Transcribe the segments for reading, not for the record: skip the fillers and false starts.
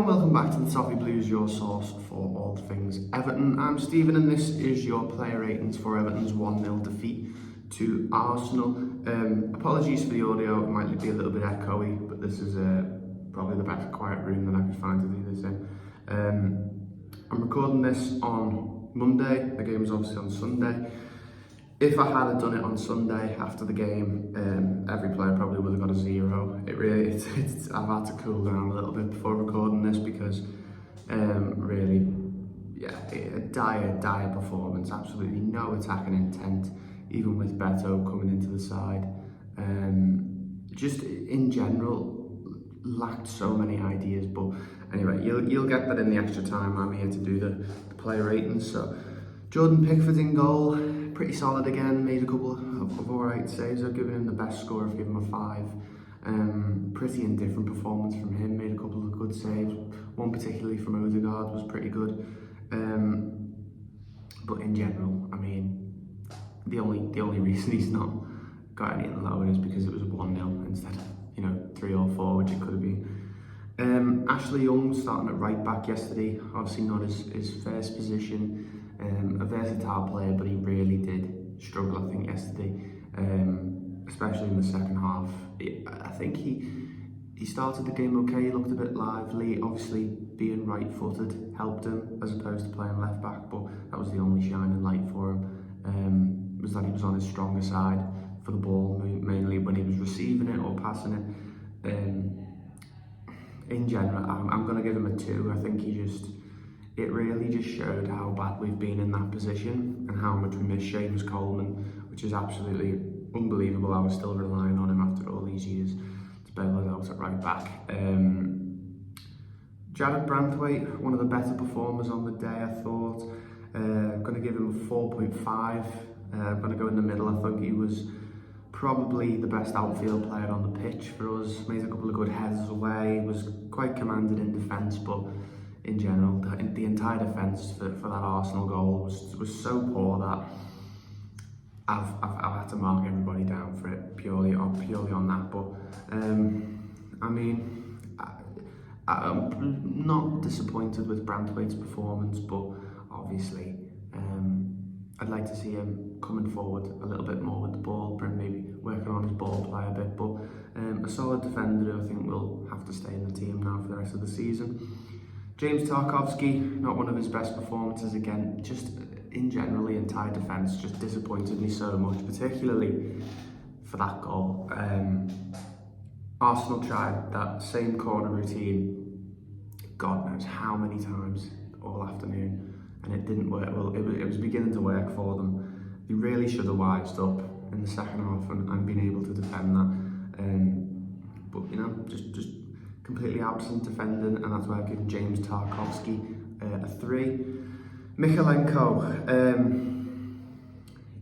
welcome back to the Toffee Blues, your source for all things Everton. I'm Stephen and this is your player ratings for Everton's 1-0 defeat to Arsenal. Apologies for the audio, it might be a little bit echoey, but this is probably the best quiet room that I could find to do this in. I'm recording this on Monday, the game's obviously on Sunday. If I had done it on Sunday after the game, every player probably would have got a 0. I've had to cool down a little bit before recording this because a dire performance, absolutely no attacking intent, even with Beto coming into the side. Just in general, lacked so many ideas, but anyway, you'll get that in the extra time. I'm here to do the player ratings. So Jordan Pickford in goal, pretty solid again, made a couple of alright saves. I've given him the best score, I've given him a 5. Pretty indifferent performance from him, made a couple of good saves. One particularly from Odegaard was pretty good. But in general, I mean, the only reason he's not got anything lower is because it was a 1-0 instead of 3 or 4, which it could have been. Ashley Young starting at right back yesterday, obviously not his first position. A versatile player, but he really did struggle, I think, yesterday, especially in the second half. I think he started the game okay, he looked a bit lively. Obviously, being right-footed helped him as opposed to playing left-back, but that was the only shining light for him, was that he was on his stronger side for the ball, mainly when he was receiving it or passing it. In general, I'm going to give him a 2. I think it really just showed how bad we've been in that position and how much we miss Seamus Coleman, which is absolutely unbelievable. I was still relying on him after all these years to bail us out at right back. Jared Branthwaite, one of the better performers on the day, I thought. I'm going to give him a 4.5. I'm going to go in the middle. I think he was probably the best outfield player on the pitch for us. Made a couple of good headers away, was quite commanded in defence, but in general, the entire defence for that Arsenal goal was so poor that I've had to mark everybody down for it purely on that. But I mean, I'm not disappointed with Branthwaite's performance, but obviously I'd like to see him coming forward a little bit more with the ball, maybe working on his ball play a bit. But a solid defender who I think will have to stay in the team now for the rest of the season. James Tarkowski, not one of his best performances again. Just in general, the entire defence just disappointed me so much, particularly for that goal. Arsenal tried that same corner routine, God knows how many times all afternoon, and it didn't work. Well, it was beginning to work for them. They really should have wised up in the second half and been able to defend that. But just completely absent defending, and that's why I've given James Tarkowski a 3. Mykolenko,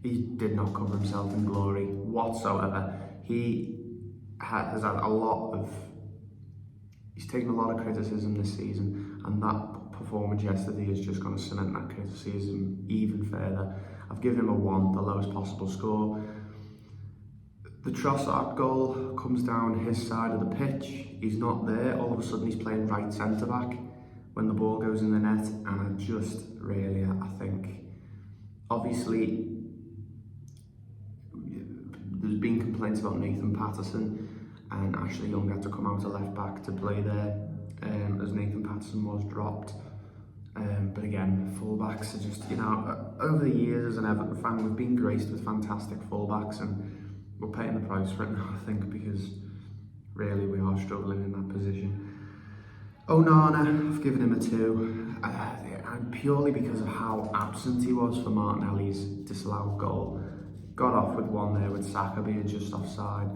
he did not cover himself in glory whatsoever. He's taken a lot of criticism this season, and that performance yesterday is just going to cement that criticism even further. I've given him a 1, the lowest possible score. The Trossard goal comes down his side of the pitch. He's not there. All of a sudden, he's playing right centre back when the ball goes in the net, and I think, obviously, there's been complaints about Nathan Patterson, and Ashley Young had to come out of left back to play there, as Nathan Patterson was dropped. But again, fullbacks are just, over the years as an Everton fan, we've been graced with fantastic fullbacks, and we're paying the price for it now, I think, because really we are struggling in that position. Onana, I've given him a 2, and purely because of how absent he was for Martinelli's disallowed goal. Got off with one there with Saka being just offside.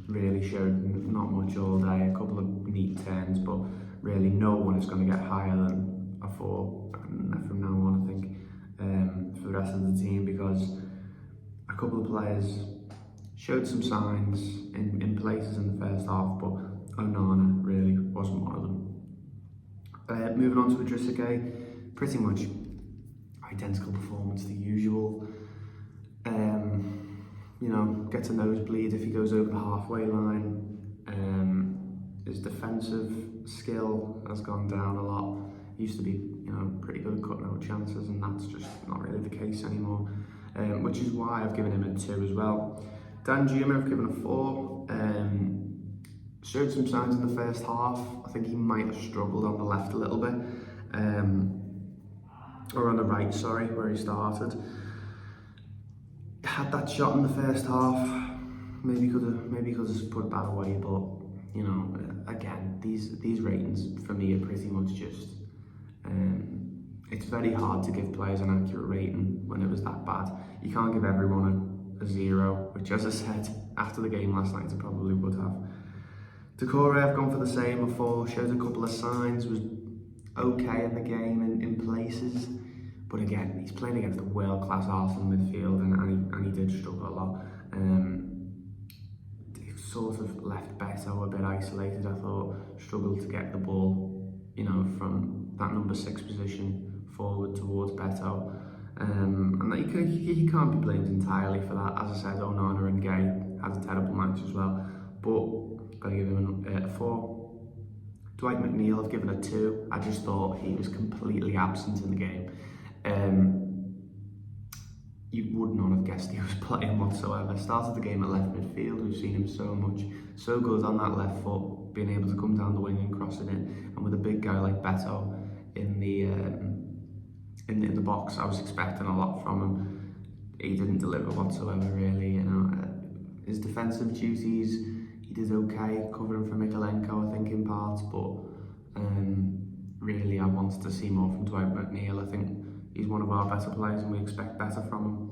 Really showed not much all day, a couple of neat turns, but really no one is going to get higher than a 4 from now on, I think, for the rest of the team, because a couple of players showed some signs in places in the first half, but Onana really wasn't one of them. Moving on to Idrissa Gueye, pretty much identical performance to the usual. Gets a nosebleed if he goes over the halfway line. His defensive skill has gone down a lot. He used to be, you know, pretty good at cutting out chances, and that's just not really the case anymore. Which is why I've given him a 2 as well. Dan Juma I've given a 4. Showed some signs in the first half. I think he might have struggled on the left a little bit, or on the right, sorry, where he started. Had that shot in the first half. Maybe could have put that away, but you know, again, these ratings for me are pretty much just. It's very hard to give players an accurate rating when it was that bad. You can't give everyone a 0, which, as I said after the game last night, I probably would have. Decore, I've gone for the same, a 4. Showed a couple of signs, was okay in the game in places, but again, he's playing against a world-class Arsenal midfield, and he did struggle a lot. Sort of left Beto a bit isolated, I thought. Struggled to get the ball, you know, from that number 6 position forward towards Beto. And that he can't be blamed entirely for that. As I said, Onana and Gay had a terrible match as well, but got to give him a 4. Dwight McNeil I've given a 2. I just thought he was completely absent in the game. You would not have guessed he was playing whatsoever. Started the game at left midfield. We've seen him so good on that left foot, being able to come down the wing and cross it in. And with a big guy like Beto in the box, I was expecting a lot from him. He didn't deliver whatsoever, really. You know, his defensive duties, he did okay, covering for Mikalenko, I think, in parts. But really, I wanted to see more from Dwight McNeil. I think he's one of our better players, and we expect better from him.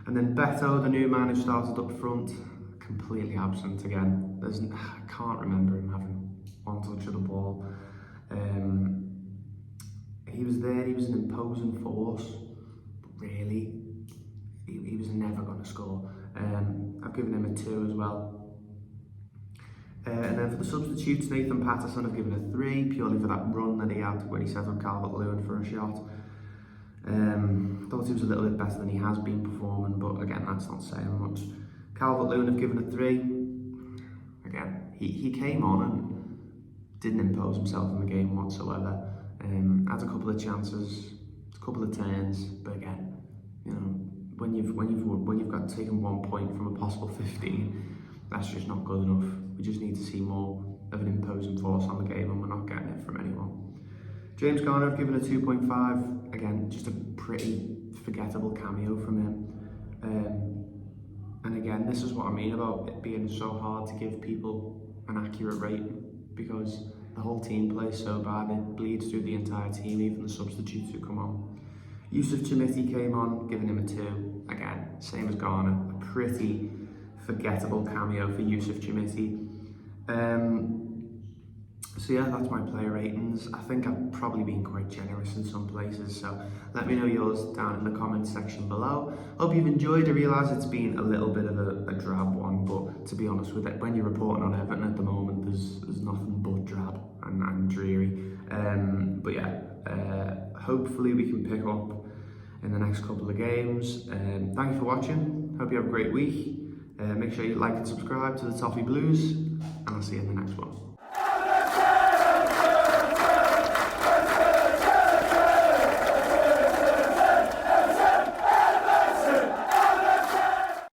And then Beto, the new man who started up front, completely absent again. I can't remember him having one touch of the ball. He was there, he was an imposing force, but really, he was never going to score. I've given him a 2 as well. And then for the substitutes, Nathan Patterson, I've given a 3, purely for that run that he had when he set up Calvert-Lewin for a shot. Thought he was a little bit better than he has been performing, but again, that's not saying much. Calvert-Lewin I've given a 3. Again, he came on and didn't impose himself in the game whatsoever. Had a couple of chances, a couple of turns, but again, you know, when you've got taken 1 point from a possible 15, that's just not good enough. We just need to see more of an imposing force on the game, and we're not getting it from anyone. James Garner, I've given a 2.5. Again, just a pretty forgettable cameo from him. And again, this is what I mean about it being so hard to give people an accurate rating, because the whole team plays so bad, it bleeds through the entire team, even the substitutes who come on. Yusuf Chimiti came on, giving him a 2. Again, same as Garner, a pretty forgettable cameo for Yusuf Chimiti. So yeah, that's my player ratings. I think I've probably been quite generous in some places, so let me know yours down in the comments section below. Hope you've enjoyed. I realise it's been a little bit of a drab one, but to be honest with it, when you're reporting on Everton at the moment, there's nothing but drab and dreary. But yeah, hopefully we can pick up in the next couple of games. Thank you for watching. Hope you have a great week. Make sure you like and subscribe to the Toffee Blues, and I'll see you in the next one.